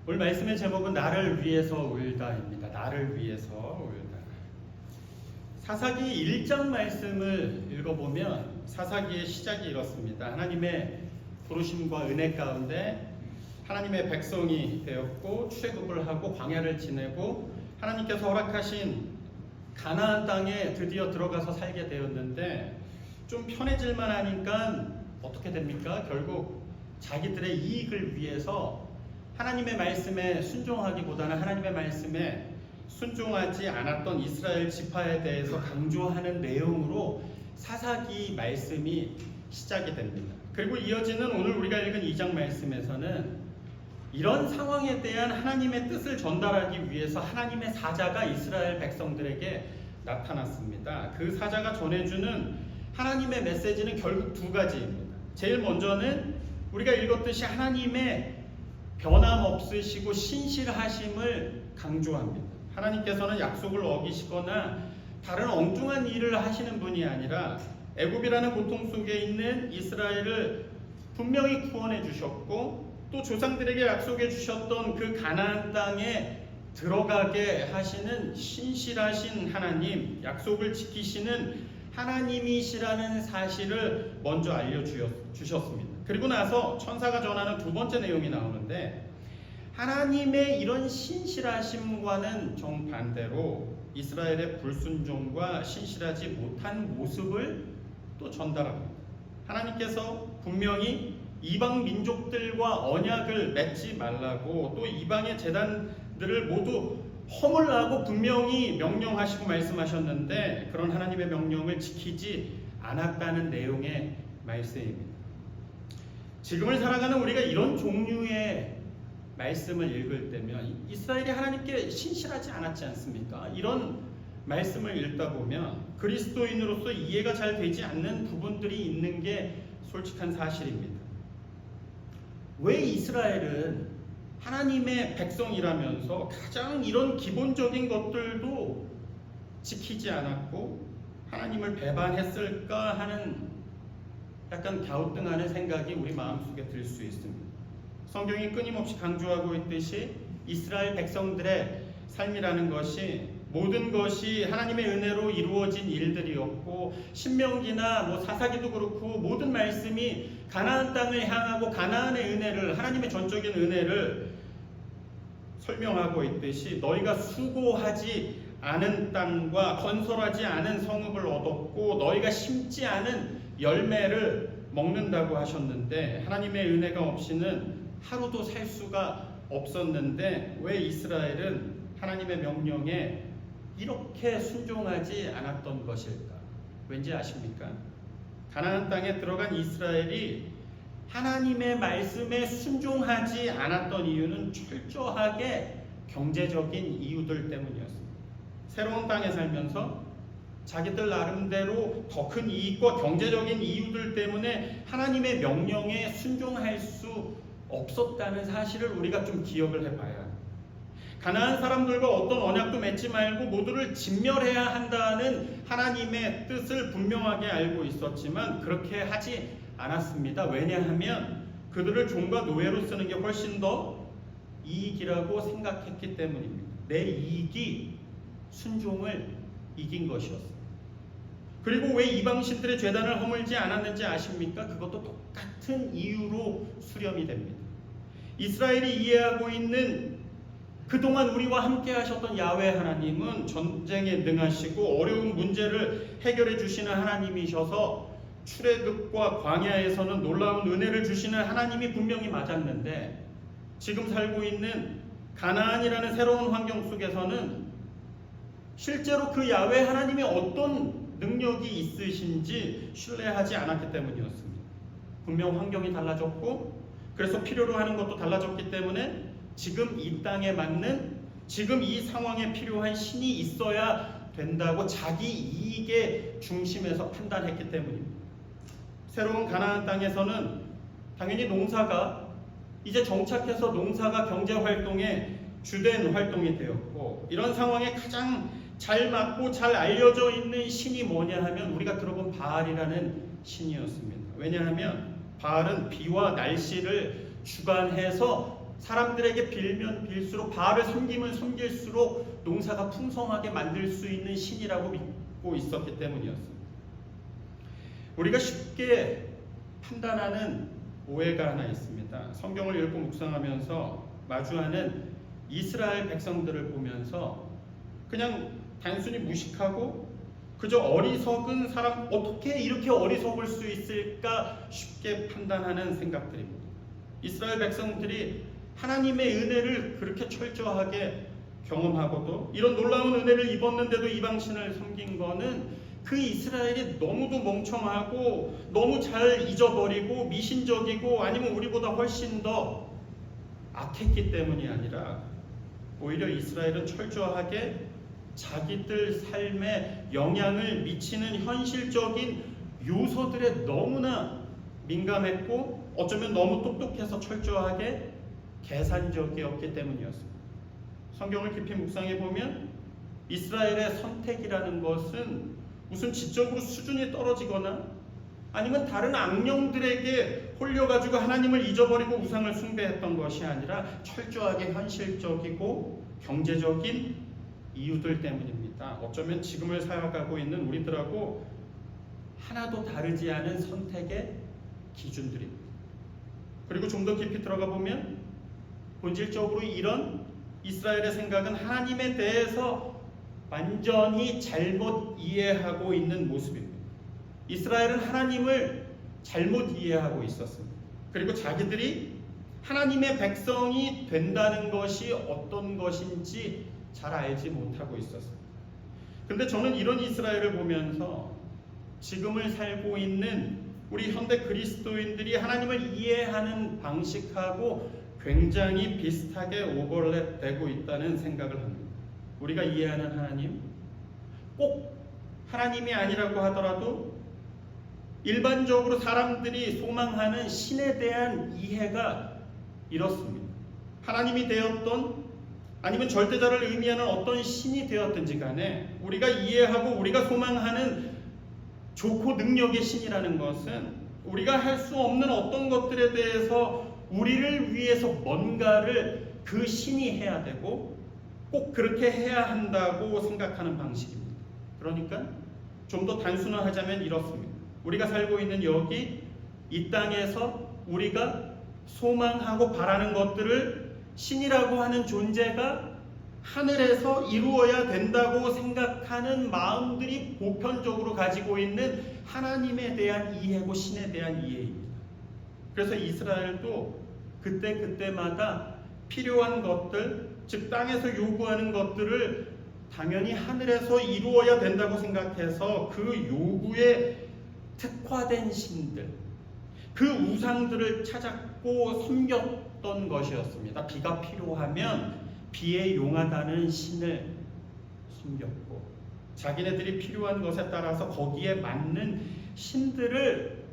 오늘 말씀의 제목은 나를 위해서 울다입니다. 나를 위해서 울다. 사사기 1장 말씀을 읽어보면 사사기의 시작이 이렇습니다. 하나님의 부르심과 은혜 가운데 하나님의 백성이 되었고 출애굽을 하고 광야를 지내고 하나님께서 허락하신 가나안 땅에 드디어 들어가서 살게 되었는데 좀 편해질만 하니까 어떻게 됩니까? 결국 자기들의 이익을 위해서 하나님의 말씀에 순종하기보다는 하나님의 말씀에 순종하지 않았던 이스라엘 지파에 대해서 강조하는 내용으로 사사기 말씀이 시작이 됩니다. 그리고 이어지는 오늘 우리가 읽은 2장 말씀에서는 이런 상황에 대한 하나님의 뜻을 전달하기 위해서 하나님의 사자가 이스라엘 백성들에게 나타났습니다. 그 사자가 전해주는 하나님의 메시지는 결국 두 가지입니다. 제일 먼저는 우리가 읽었듯이 하나님의 변함없으시고 신실하심을 강조합니다. 하나님께서는 약속을 어기시거나 다른 엉뚱한 일을 하시는 분이 아니라 애굽이라는 고통 속에 있는 이스라엘을 분명히 구원해 주셨고 또 조상들에게 약속해 주셨던 그 가나안 땅에 들어가게 하시는 신실하신 하나님, 약속을 지키시는 하나님이시라는 사실을 먼저 알려주셨습니다. 그리고 나서 천사가 전하는 두 번째 내용이 나오는데 하나님의 이런 신실하심과는 정반대로 이스라엘의 불순종과 신실하지 못한 모습을 또 전달합니다. 하나님께서 분명히 이방 민족들과 언약을 맺지 말라고 또 이방의 제단들을 모두 허물라고 분명히 명령하시고 말씀하셨는데 그런 하나님의 명령을 지키지 않았다는 내용의 말씀입니다. 지금을 살아가는 우리가 이런 종류의 말씀을 읽을 때면 이스라엘이 하나님께 신실하지 않았지 않습니까? 이런 말씀을 읽다 보면 그리스도인으로서 이해가 잘 되지 않는 부분들이 있는 게 솔직한 사실입니다. 왜 이스라엘은 하나님의 백성이라면서 가장 이런 기본적인 것들도 지키지 않았고 하나님을 배반했을까 하는 약간 갸우뚱하는 생각이 우리 마음속에 들 수 있습니다. 성경이 끊임없이 강조하고 있듯이 이스라엘 백성들의 삶이라는 것이 모든 것이 하나님의 은혜로 이루어진 일들이었고 신명기나 사사기도 그렇고 모든 말씀이 가나안 땅을 향하고 가나안의 은혜를 하나님의 전적인 은혜를 설명하고 있듯이 너희가 수고하지 않은 땅과 건설하지 않은 성읍을 얻었고 너희가 심지 않은 열매를 먹는다고 하셨는데 하나님의 은혜가 없이는 하루도 살 수가 없었는데 왜 이스라엘은 하나님의 명령에 이렇게 순종하지 않았던 것일까? 왠지 아십니까? 가나안 땅에 들어간 이스라엘이 하나님의 말씀에 순종하지 않았던 이유는 철저하게 경제적인 이유들 때문이었습니다. 새로운 땅에 살면서 자기들 나름대로 더 큰 이익과 경제적인 이유들 때문에 하나님의 명령에 순종할 수 없었다는 사실을 우리가 좀 기억을 해봐야 합니다. 가나안 사람들과 어떤 언약도 맺지 말고 모두를 진멸해야 한다는 하나님의 뜻을 분명하게 알고 있었지만 그렇게 하지 않았습니다. 왜냐하면 그들을 종과 노예로 쓰는 게 훨씬 더 이익이라고 생각했기 때문입니다. 내 이익이 순종을 이긴 것이었습니다. 그리고 왜 이방신들의 죄단을 허물지 않았는지 아십니까? 그것도 똑같은 이유로 수렴이 됩니다. 이스라엘이 이해하고 있는 그동안 우리와 함께 하셨던 야훼 하나님은 전쟁에 능하시고 어려운 문제를 해결해 주시는 하나님이셔서 출애굽과 광야에서는 놀라운 은혜를 주시는 하나님이 분명히 맞았는데 지금 살고 있는 가나안이라는 새로운 환경 속에서는 실제로 그 야훼 하나님이 어떤 능력이 있으신지 신뢰하지 않았기 때문이었습니다. 분명 환경이 달라졌고 그래서 필요로 하는 것도 달라졌기 때문에 지금 이 땅에 맞는 지금 이 상황에 필요한 신이 있어야 된다고 자기 이익의 중심에서 판단했기 때문입니다. 새로운 가나안 땅에서는 당연히 농사가 이제 정착해서 농사가 경제활동의 주된 활동이 되었고 이런 상황에 가장 잘 맞고 잘 알려져 있는 신이 뭐냐 하면 우리가 들어본 바알이라는 신이었습니다. 왜냐하면 바알은 비와 날씨를 주관해서 사람들에게 빌면 빌수록, 바알을 섬기면 섬길수록 농사가 풍성하게 만들 수 있는 신이라고 믿고 있었기 때문이었습니다. 우리가 쉽게 판단하는 오해가 하나 있습니다. 성경을 읽고 묵상하면서 마주하는 이스라엘 백성들을 보면서 그냥 단순히 무식하고 그저 어리석은 사람, 어떻게 이렇게 어리석을 수 있을까 쉽게 판단하는 생각들입니다. 이스라엘 백성들이 하나님의 은혜를 그렇게 철저하게 경험하고도 이런 놀라운 은혜를 입었는데도 이방신을 섬긴 거는 그 이스라엘이 너무도 멍청하고 너무 잘 잊어버리고 미신적이고 아니면 우리보다 훨씬 더 악했기 때문이 아니라 오히려 이스라엘은 철저하게 자기들 삶에 영향을 미치는 현실적인 요소들에 너무나 민감했고 어쩌면 너무 똑똑해서 철저하게 계산적이었기 때문이었습니다. 성경을 깊이 묵상해 보면 이스라엘의 선택이라는 것은 무슨 지적으로 수준이 떨어지거나 아니면 다른 악령들에게 홀려가지고 하나님을 잊어버리고 우상을 숭배했던 것이 아니라 철저하게 현실적이고 경제적인 이유들 때문입니다. 어쩌면 지금을 살아가고 있는 우리들하고 하나도 다르지 않은 선택의 기준들입니다. 그리고 좀 더 깊이 들어가 보면 본질적으로 이런 이스라엘의 생각은 하나님에 대해서 완전히 잘못 이해하고 있는 모습입니다. 이스라엘은 하나님을 잘못 이해하고 있었습니다. 그리고 자기들이 하나님의 백성이 된다는 것이 어떤 것인지 잘 알지 못하고 있었습니다. 그런데 저는 이런 이스라엘을 보면서 지금을 살고 있는 우리 현대 그리스도인들이 하나님을 이해하는 방식하고 굉장히 비슷하게 오버랩되고 있다는 생각을 합니다. 우리가 이해하는 하나님, 꼭 하나님이 아니라고 하더라도 일반적으로 사람들이 소망하는 신에 대한 이해가 이렇습니다. 하나님이 되었던 아니면 절대자를 의미하는 어떤 신이 되었든지 간에 우리가 이해하고 우리가 소망하는 좋고 능력의 신이라는 것은 우리가 할 수 없는 어떤 것들에 대해서 우리를 위해서 뭔가를 그 신이 해야 되고 꼭 그렇게 해야 한다고 생각하는 방식입니다. 그러니까 좀 더 단순화하자면 이렇습니다. 우리가 살고 있는 여기 이 땅에서 우리가 소망하고 바라는 것들을 신이라고 하는 존재가 하늘에서 이루어야 된다고 생각하는 마음들이 보편적으로 가지고 있는 하나님에 대한 이해고 신에 대한 이해입니다. 그래서 이스라엘도 그때마다 필요한 것들, 즉 땅에서 요구하는 것들을 당연히 하늘에서 이루어야 된다고 생각해서 그 요구에 특화된 신들, 그 우상들을 찾았고 섬겼던 것이었습니다. 비가 필요하면 비에 용하다는 신을 섬겼고 자기네들이 필요한 것에 따라서 거기에 맞는 신들을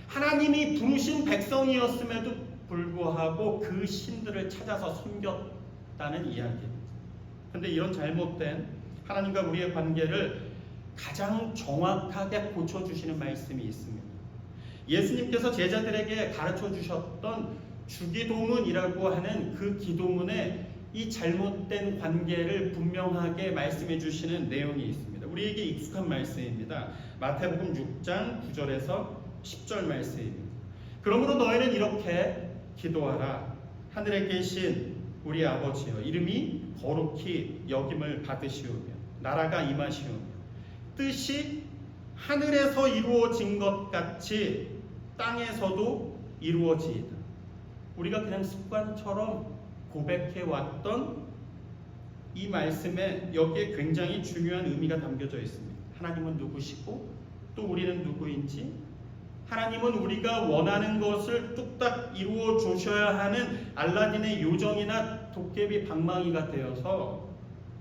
하나님이 부르신 백성이었음에도 불구하고 그 신들을 찾아서 섬겼다는 이야기입니다. 그런데 이런 잘못된 하나님과 우리의 관계를 가장 정확하게 고쳐주시는 말씀이 있습니다. 예수님께서 제자들에게 가르쳐 주셨던 주기도문이라고 하는 그 기도문에 이 잘못된 관계를 분명하게 말씀해 주시는 내용이 있습니다. 우리에게 익숙한 말씀입니다. 마태복음 6장 9절에서 10절 말씀입니다. 그러므로 너희는 이렇게 기도하라. 하늘에 계신 우리 아버지여, 이름이 거룩히 여김을 받으시오며 나라가 임하시오며 뜻이 하늘에서 이루어진 것 같이 땅에서도 이루어지이다. 우리가 그냥 습관처럼 고백해왔던 이 말씀에 여기에 굉장히 중요한 의미가 담겨져 있습니다. 하나님은 누구시고 또 우리는 누구인지, 하나님은 우리가 원하는 것을 뚝딱 이루어 주셔야 하는 알라딘의 요정이나 도깨비 방망이가 되어서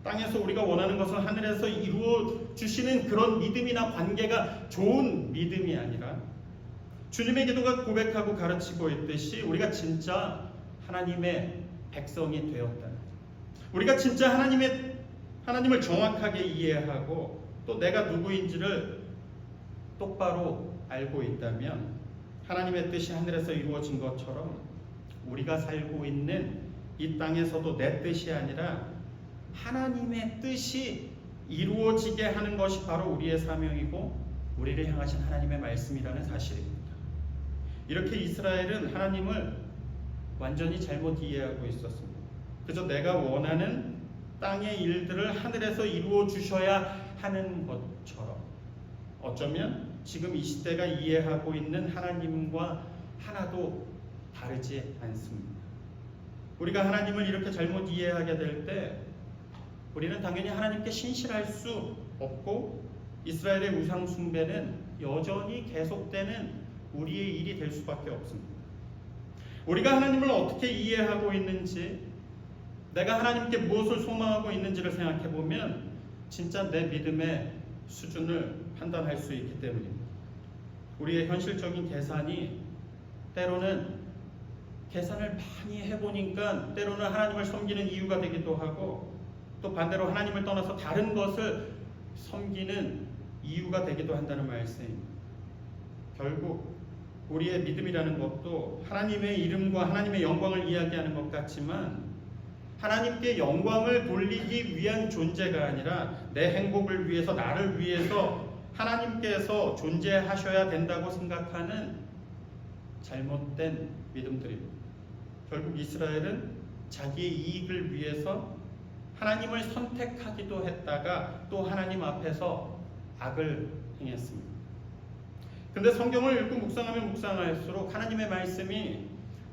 땅에서 우리가 원하는 것을 하늘에서 이루어 주시는 그런 믿음이나 관계가 좋은 믿음이 아니라 주님의 기도가 고백하고 가르치고 있듯이 우리가 진짜 하나님의 백성이 되었다. 우리가 진짜 하나님을 정확하게 이해하고 또 내가 누구인지를 똑바로 알고 있다면 하나님의 뜻이 하늘에서 이루어진 것처럼 우리가 살고 있는 이 땅에서도 내 뜻이 아니라 하나님의 뜻이 이루어지게 하는 것이 바로 우리의 사명이고 우리를 향하신 하나님의 말씀이라는 사실입니다. 이렇게 이스라엘은 하나님을 완전히 잘못 이해하고 있었습니다. 그저 내가 원하는 땅의 일들을 하늘에서 이루어 주셔야 하는 것처럼 어쩌면 지금 이 시대가 이해하고 있는 하나님과 하나도 다르지 않습니다. 우리가 하나님을 이렇게 잘못 이해하게 될 때 우리는 당연히 하나님께 신실할 수 없고 이스라엘의 우상 숭배는 여전히 계속되는 우리의 일이 될 수밖에 없습니다. 우리가 하나님을 어떻게 이해하고 있는지, 내가 하나님께 무엇을 소망하고 있는지를 생각해 보면 진짜 내 믿음의 수준을 판단할 수 있기 때문입니다. 우리의 현실적인 계산이 때로는 계산을 많이 해보니까 때로는 하나님을 섬기는 이유가 되기도 하고 또 반대로 하나님을 떠나서 다른 것을 섬기는 이유가 되기도 한다는 말씀입니다. 결국 우리의 믿음이라는 것도 하나님의 이름과 하나님의 영광을 이야기하는 것 같지만 하나님께 영광을 돌리기 위한 존재가 아니라 내 행복을 위해서, 나를 위해서 하나님께서 존재하셔야 된다고 생각하는 잘못된 믿음들입니다. 결국 이스라엘은 자기의 이익을 위해서 하나님을 선택하기도 했다가 또 하나님 앞에서 악을 행했습니다. 근데 성경을 읽고 묵상하면 묵상할수록 하나님의 말씀이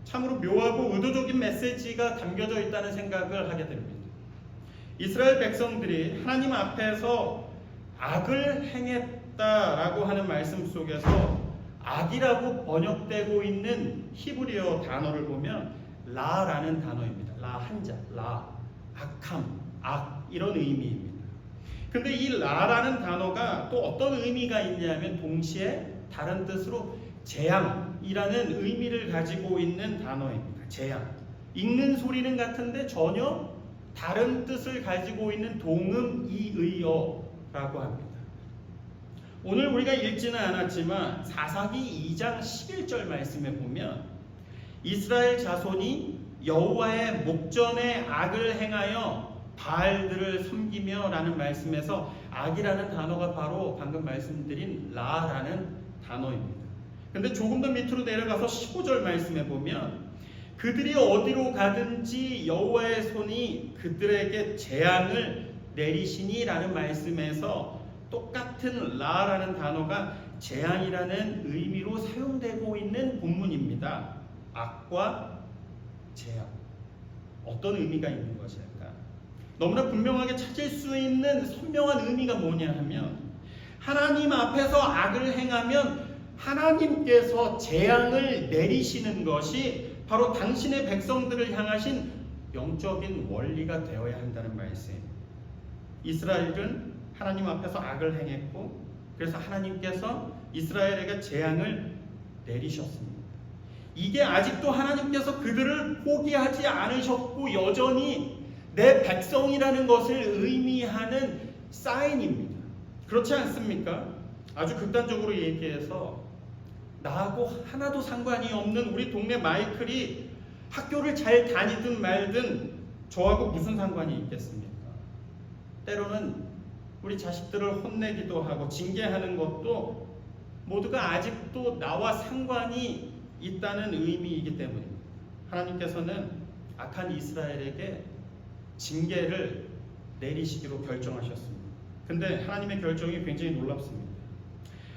참으로 묘하고 의도적인 메시지가 담겨져 있다는 생각을 하게 됩니다. 이스라엘 백성들이 하나님 앞에서 악을 행했다라고 하는 말씀 속에서 악이라고 번역되고 있는 히브리어 단어를 보면 라라는 단어입니다. 라 한자, 라, 악함, 악 이런 의미입니다. 근데 이 라라는 단어가 또 어떤 의미가 있냐면 동시에 다른 뜻으로 재앙이라는 의미를 가지고 있는 단어입니다. 재앙. 읽는 소리는 같은데 전혀 다른 뜻을 가지고 있는 동음이의어라고 합니다. 오늘 우리가 읽지는 않았지만 사사기 2장 11절 말씀에 보면 이스라엘 자손이 여호와의 목전에 악을 행하여 바알들을 섬기며 라는 말씀에서 악이라는 단어가 바로 방금 말씀드린 라라는 단어입니다. 근데 조금 더 밑으로 내려가서 15절 말씀에 보면 그들이 어디로 가든지 여호와의 손이 그들에게 재앙을 내리시니 라는 말씀에서 똑같은 라라는 단어가 재앙이라는 의미로 사용되고 있는 본문입니다. 악과 재앙. 어떤 의미가 있는 것일까? 너무나 분명하게 찾을 수 있는 선명한 의미가 뭐냐 하면 하나님 앞에서 악을 행하면 하나님께서 재앙을 내리시는 것이 바로 당신의 백성들을 향하신 영적인 원리가 되어야 한다는 말씀입니다. 이스라엘은 하나님 앞에서 악을 행했고 그래서 하나님께서 이스라엘에게 재앙을 내리셨습니다. 이게 아직도 하나님께서 그들을 포기하지 않으셨고 여전히 내 백성이라는 것을 의미하는 사인입니다. 그렇지 않습니까? 아주 극단적으로 얘기해서 나하고 하나도 상관이 없는 우리 동네 마이클이 학교를 잘 다니든 말든 저하고 무슨 상관이 있겠습니까? 때로는 우리 자식들을 혼내기도 하고 징계하는 것도 모두가 아직도 나와 상관이 있다는 의미이기 때문입니다. 하나님께서는 악한 이스라엘에게 징계를 내리시기로 결정하셨습니다. 근데 하나님의 결정이 굉장히 놀랍습니다.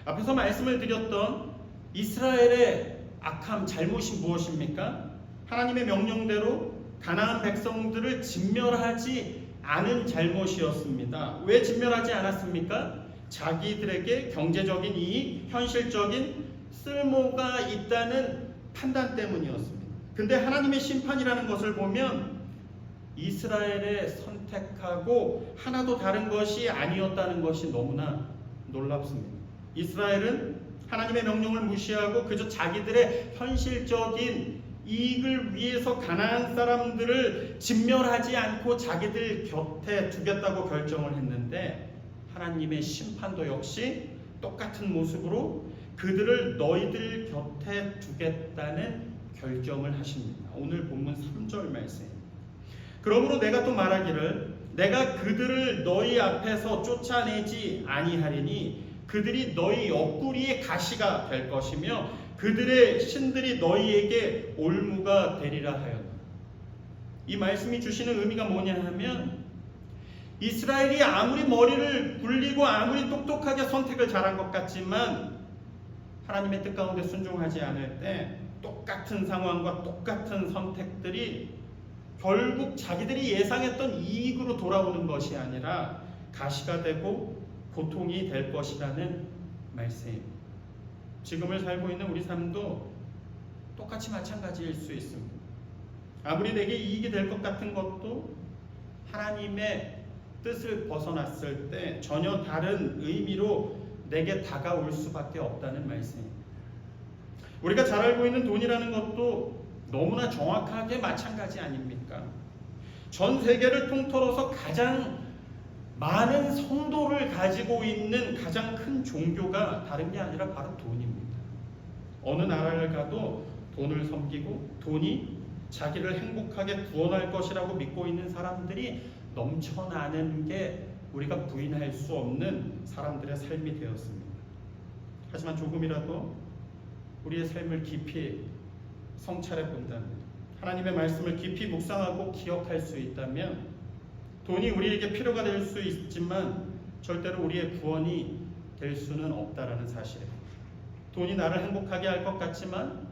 앞에서 말씀을 드렸던 이스라엘의 악함, 잘못이 무엇입니까? 하나님의 명령대로 가나안 백성들을 진멸하지 않은 잘못이었습니다. 왜 진멸하지 않았습니까? 자기들에게 경제적인 이익, 현실적인 쓸모가 있다는 판단 때문이었습니다. 근데 하나님의 심판이라는 것을 보면 이스라엘의 선택하고 하나도 다른 것이 아니었다는 것이 너무나 놀랍습니다. 이스라엘은 하나님의 명령을 무시하고 그저 자기들의 현실적인 이익을 위해서 가나안 사람들을 진멸하지 않고 자기들 곁에 두겠다고 결정을 했는데 하나님의 심판도 역시 똑같은 모습으로 그들을 너희들 곁에 두겠다는 결정을 하십니다. 오늘 본문 3절 말씀. 그러므로 내가 또 말하기를 내가 그들을 너희 앞에서 쫓아내지 아니하리니 그들이 너희 옆구리의 가시가 될 것이며 그들의 신들이 너희에게 올무가 되리라 하였노라. 이 말씀이 주시는 의미가 뭐냐 하면 이스라엘이 아무리 머리를 굴리고 아무리 똑똑하게 선택을 잘한 것 같지만 하나님의 뜻 가운데 순종하지 않을 때 똑같은 상황과 똑같은 선택들이 결국 자기들이 예상했던 이익으로 돌아오는 것이 아니라 가시가 되고 고통이 될 것이라는 말씀입니다. 지금을 살고 있는 우리 삶도 똑같이 마찬가지일 수 있습니다. 아무리 내게 이익이 될 것 같은 것도 하나님의 뜻을 벗어났을 때 전혀 다른 의미로 내게 다가올 수밖에 없다는 말씀입니다. 우리가 잘 알고 있는 돈이라는 것도 너무나 정확하게 마찬가지 아닙니까? 전 세계를 통틀어서 가장 많은 성도를 가지고 있는 가장 큰 종교가 다른 게 아니라 바로 돈입니다. 어느 나라를 가도 돈을 섬기고 돈이 자기를 행복하게 구원할 것이라고 믿고 있는 사람들이 넘쳐나는 게 우리가 부인할 수 없는 사람들의 삶이 되었습니다. 하지만 조금이라도 우리의 삶을 깊이 성찰해 본다면, 하나님의 말씀을 깊이 묵상하고 기억할 수 있다면 돈이 우리에게 필요가 될 수 있지만 절대로 우리의 구원이 될 수는 없다라는 사실입니다. 돈이 나를 행복하게 할 것 같지만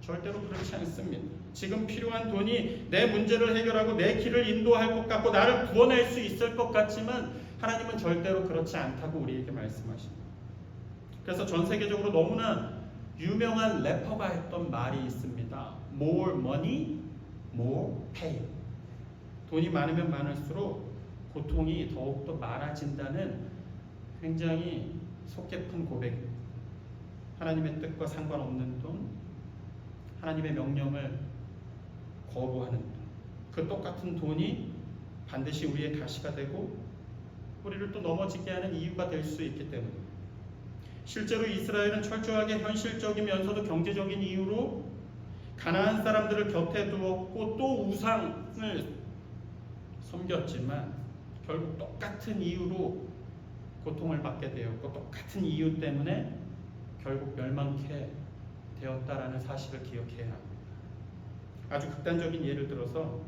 절대로 그렇지 않습니다. 지금 필요한 돈이 내 문제를 해결하고 내 길을 인도할 것 같고 나를 구원할 수 있을 것 같지만 하나님은 절대로 그렇지 않다고 우리에게 말씀하십니다. 그래서 전 세계적으로 너무나 유명한 래퍼가 했던 말이 있습니다. More money, more pain. 돈이 많으면 많을수록 고통이 더욱더 많아진다는 굉장히 속 깊은 고백입니다. 하나님의 뜻과 상관없는 돈, 하나님의 명령을 거부하는 돈, 그 똑같은 돈이 반드시 우리의 가시가 되고 우리를 또 넘어지게 하는 이유가 될 수 있기 때문입니다. 실제로 이스라엘은 철저하게 현실적이면서도 경제적인 이유로 가나안 사람들을 곁에 두었고 또 우상을 섬겼지만 결국 똑같은 이유로 고통을 받게 되었고 똑같은 이유 때문에 결국 멸망케 되었다라는 사실을 기억해야 합니다. 아주 극단적인 예를 들어서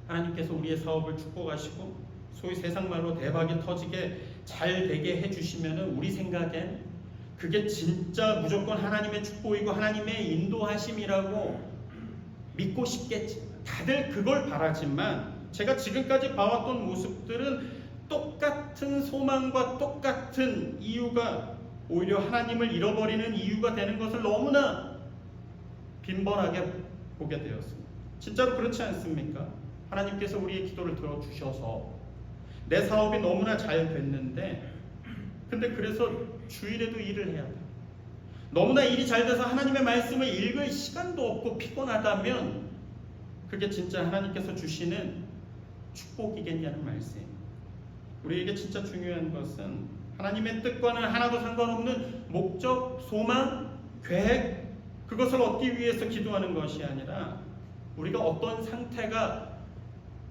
하나님께서 우리의 사업을 축복하시고 소위 세상 말로 대박이 터지게 잘 되게 해주시면 우리 생각엔 그게 진짜 무조건 하나님의 축복이고 하나님의 인도하심이라고 믿고 싶겠지. 다들 그걸 바라지만 제가 지금까지 봐왔던 모습들은 똑같은 소망과 똑같은 이유가 오히려 하나님을 잃어버리는 이유가 되는 것을 너무나 빈번하게 보게 되었습니다. 진짜로 그렇지 않습니까? 하나님께서 우리의 기도를 들어주셔서 내 사업이 너무나 잘 됐는데 근데 그래서 주일에도 일을 해야 돼. 너무나 일이 잘 돼서 하나님의 말씀을 읽을 시간도 없고 피곤하다면 그게 진짜 하나님께서 주시는 축복이겠냐는 말씀입니다. 우리에게 진짜 중요한 것은 하나님의 뜻과는 하나도 상관없는 목적, 소망, 계획 그것을 얻기 위해서 기도하는 것이 아니라 우리가 어떤 상태가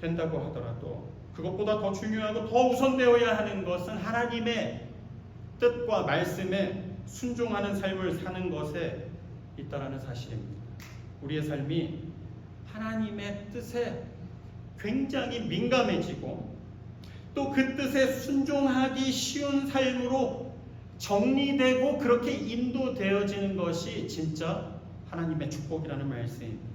된다고 하더라도 그것보다 더 중요하고 더 우선되어야 하는 것은 하나님의 뜻과 말씀에 순종하는 삶을 사는 것에 있다라는 사실입니다. 우리의 삶이 하나님의 뜻에 굉장히 민감해지고 또 그 뜻에 순종하기 쉬운 삶으로 정리되고 그렇게 인도되어지는 것이 진짜 하나님의 축복이라는 말씀입니다.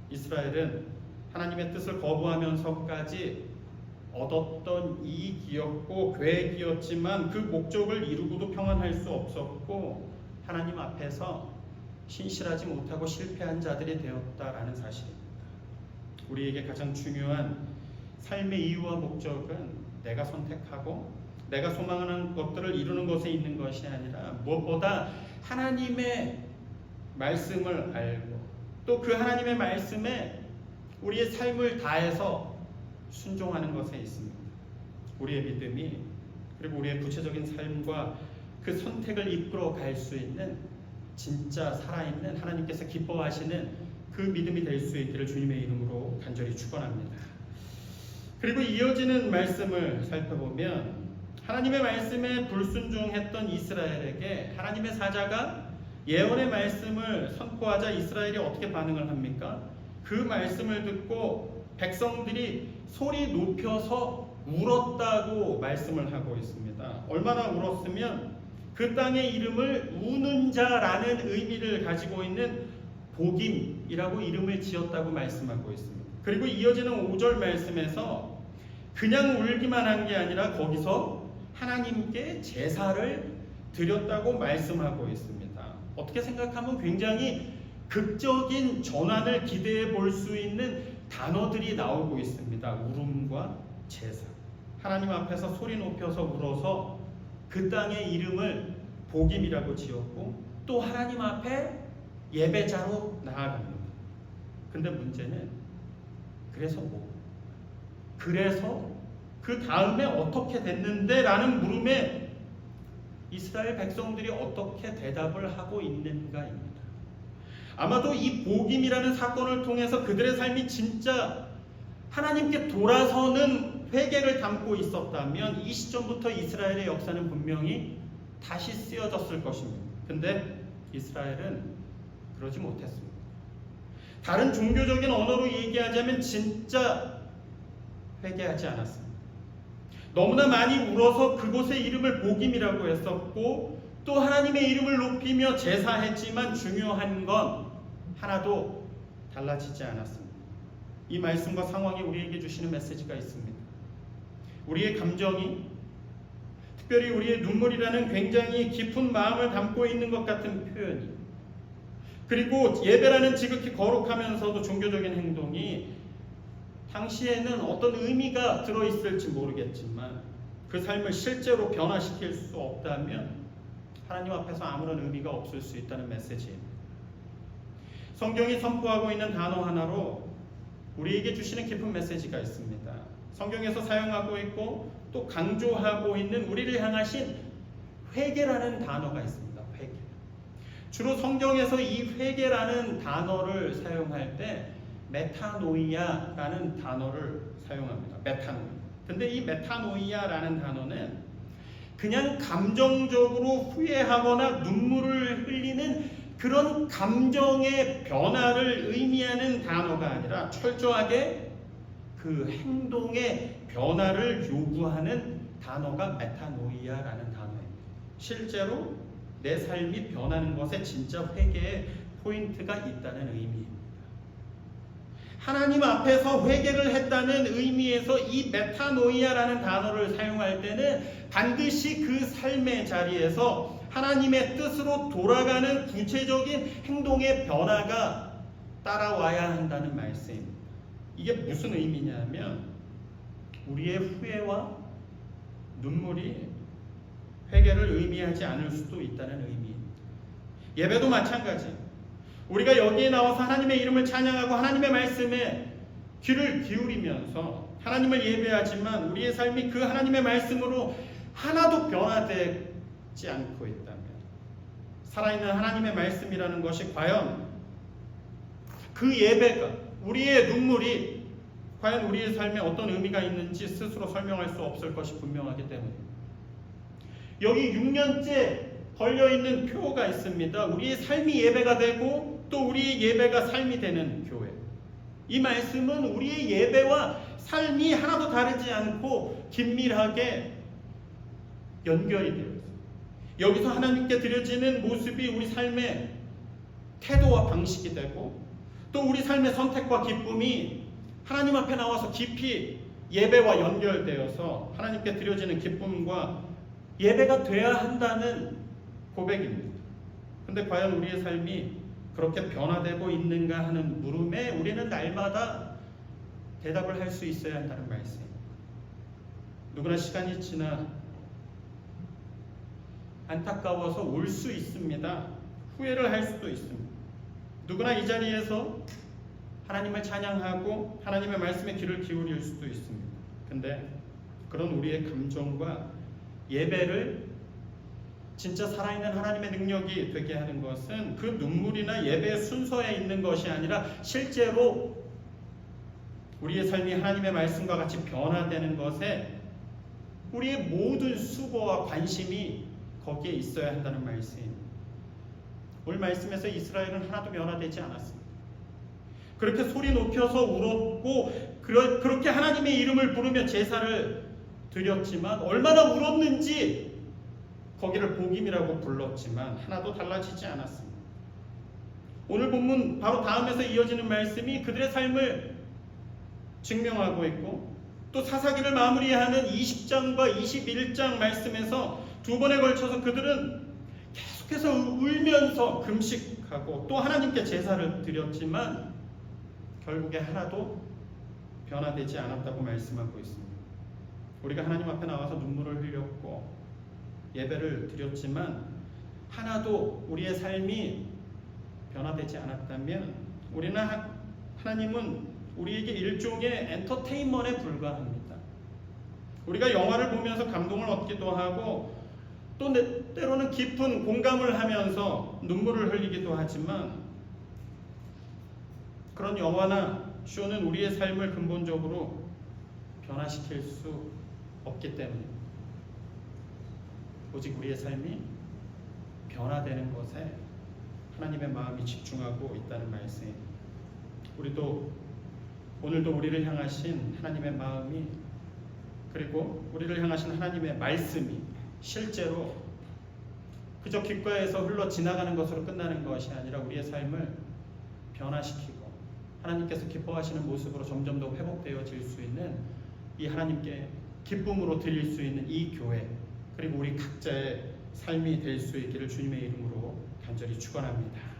이스라엘은 하나님의 뜻을 거부하면서까지 얻었던 이익이었고 계획이었지만 그 목적을 이루고도 평안할 수 없었고 하나님 앞에서 신실하지 못하고 실패한 자들이 되었다라는 사실입니다. 우리에게 가장 중요한 삶의 이유와 목적은 내가 선택하고 내가 소망하는 것들을 이루는 것에 있는 것이 아니라 무엇보다 하나님의 말씀을 알고 또 그 하나님의 말씀에 우리의 삶을 다해서 순종하는 것에 있습니다. 우리의 믿음이 그리고 우리의 구체적인 삶과 그 선택을 이끌어 갈 수 있는 진짜 살아있는 하나님께서 기뻐하시는 그 믿음이 될 수 있기를 주님의 이름으로 간절히 축원합니다. 그리고 이어지는 말씀을 살펴보면 하나님의 말씀에 불순종했던 이스라엘에게 하나님의 사자가 예언의 말씀을 선포하자 이스라엘이 어떻게 반응을 합니까? 그 말씀을 듣고 백성들이 소리 높여서 울었다고 말씀을 하고 있습니다. 얼마나 울었으면 그 땅의 이름을 우는 자라는 의미를 가지고 있는 복임이라고 이름을 지었다고 말씀하고 있습니다. 그리고 이어지는 5절 말씀에서 그냥 울기만 한 게 아니라 거기서 하나님께 제사를 드렸다고 말씀하고 있습니다. 어떻게 생각하면 굉장히 극적인 전환을 기대해 볼 수 있는 단어들이 나오고 있습니다. 울음과 제사. 하나님 앞에서 소리 높여서 울어서 그 땅의 이름을 복임이라고 지었고 또 하나님 앞에 예배자로 나아갑니다. 근데 문제는 그래서 그 다음에 어떻게 됐는데? 라는 물음에 이스라엘 백성들이 어떻게 대답을 하고 있는가입니다. 아마도 이 복임이라는 사건을 통해서 그들의 삶이 진짜 하나님께 돌아서는 회개를 담고 있었다면 이 시점부터 이스라엘의 역사는 분명히 다시 쓰여졌을 것입니다. 근데 이스라엘은 그러지 못했습니다. 다른 종교적인 언어로 얘기하자면 진짜 회개하지 않았습니다. 너무나 많이 울어서 그곳의 이름을 복임이라고 했었고 또 하나님의 이름을 높이며 제사했지만 중요한 건 하나도 달라지지 않았습니다. 이 말씀과 상황이 우리에게 주시는 메시지가 있습니다. 우리의 감정이 특별히 우리의 눈물이라는 굉장히 깊은 마음을 담고 있는 것 같은 표현이 그리고 예배라는 지극히 거룩하면서도 종교적인 행동이 당시에는 어떤 의미가 들어있을지 모르겠지만 그 삶을 실제로 변화시킬 수 없다면 하나님 앞에서 아무런 의미가 없을 수 있다는 메시지입니다. 성경이 선포하고 있는 단어 하나로 우리에게 주시는 깊은 메시지가 있습니다. 성경에서 사용하고 있고 또 강조하고 있는 우리를 향하신 회개라는 단어가 있습니다. 회개. 주로 성경에서 이 회개라는 단어를 사용할 때 메타노이아라는 단어를 사용합니다. 메타노이아. 근데 이 메타노이아라는 단어는 그냥 감정적으로 후회하거나 눈물을 흘리는 그런 감정의 변화를 의미하는 단어가 아니라 철저하게 그 행동의 변화를 요구하는 단어가 메타노이아라는 단어입니다. 실제로 내 삶이 변하는 것에 진짜 회개의 포인트가 있다는 의미입니다. 하나님 앞에서 회개를 했다는 의미에서 이 메타노이아라는 단어를 사용할 때는 반드시 그 삶의 자리에서 하나님의 뜻으로 돌아가는 구체적인 행동의 변화가 따라와야 한다는 말씀입니다. 이게 무슨 의미냐면 우리의 후회와 눈물이 회개를 의미하지 않을 수도 있다는 의미입니다. 예배도 마찬가지입니다. 우리가 여기에 나와서 하나님의 이름을 찬양하고 하나님의 말씀에 귀를 기울이면서 하나님을 예배하지만 우리의 삶이 그 하나님의 말씀으로 하나도 변화되지 않고 있다면 살아있는 하나님의 말씀이라는 것이 과연 그 예배가 우리의 눈물이 과연 우리의 삶에 어떤 의미가 있는지 스스로 설명할 수 없을 것이 분명하기 때문입니다. 여기 6년째 걸려있는 표가 있습니다. 우리의 삶이 예배가 되고 또 우리의 예배가 삶이 되는 교회. 이 말씀은 우리의 예배와 삶이 하나도 다르지 않고 긴밀하게 연결이 되어 있습니다. 여기서 하나님께 드려지는 모습이 우리 삶의 태도와 방식이 되고 또 우리 삶의 선택과 기쁨이 하나님 앞에 나와서 깊이 예배와 연결되어서 하나님께 드려지는 기쁨과 예배가 돼야 한다는 고백입니다. 근데 과연 우리의 삶이 그렇게 변화되고 있는가 하는 물음에 우리는 날마다 대답을 할 수 있어야 한다는 말씀입니다. 누구나 시간이 지나 안타까워서 울 수 있습니다. 후회를 할 수도 있습니다. 누구나 이 자리에서 하나님을 찬양하고 하나님의 말씀에 귀를 기울일 수도 있습니다. 근데 그런 우리의 감정과 예배를 진짜 살아있는 하나님의 능력이 되게 하는 것은 그 눈물이나 예배의 순서에 있는 것이 아니라 실제로 우리의 삶이 하나님의 말씀과 같이 변화되는 것에 우리의 모든 수고와 관심이 거기에 있어야 한다는 말씀입니다. 오늘 말씀에서 이스라엘은 하나도 변화되지 않았습니다. 그렇게 소리 높여서 울었고 그렇게 하나님의 이름을 부르며 제사를 드렸지만 얼마나 울었는지 거기를 복임이라고 불렀지만 하나도 달라지지 않았습니다. 오늘 본문 바로 다음에서 이어지는 말씀이 그들의 삶을 증명하고 있고 또 사사기를 마무리하는 20장과 21장 말씀에서 두 번에 걸쳐서 그들은 계속해서 울면서 금식하고 또 하나님께 제사를 드렸지만 결국에 하나도 변화되지 않았다고 말씀하고 있습니다. 우리가 하나님 앞에 나와서 눈물을 흘렸고 예배를 드렸지만 하나도 우리의 삶이 변화되지 않았다면 하나님은 우리에게 일종의 엔터테인먼트에 불과합니다. 우리가 영화를 보면서 감동을 얻기도 하고 또 때로는 깊은 공감을 하면서 눈물을 흘리기도 하지만 그런 영화나 쇼는 우리의 삶을 근본적으로 변화시킬 수 없기 때문입니다. 오직 우리의 삶이 변화되는 것에 하나님의 마음이 집중하고 있다는 말씀입니다. 오늘도 우리를 향하신 하나님의 마음이 그리고 우리를 향하신 하나님의 말씀이 실제로 그저 귓가에서 흘러 지나가는 것으로 끝나는 것이 아니라 우리의 삶을 변화시키고 하나님께서 기뻐하시는 모습으로 점점 더 회복되어질 수 있는 이 하나님께 기쁨으로 드릴 수 있는 이 교회 그리고 우리 각자의 삶이 될 수 있기를 주님의 이름으로 간절히 축원합니다.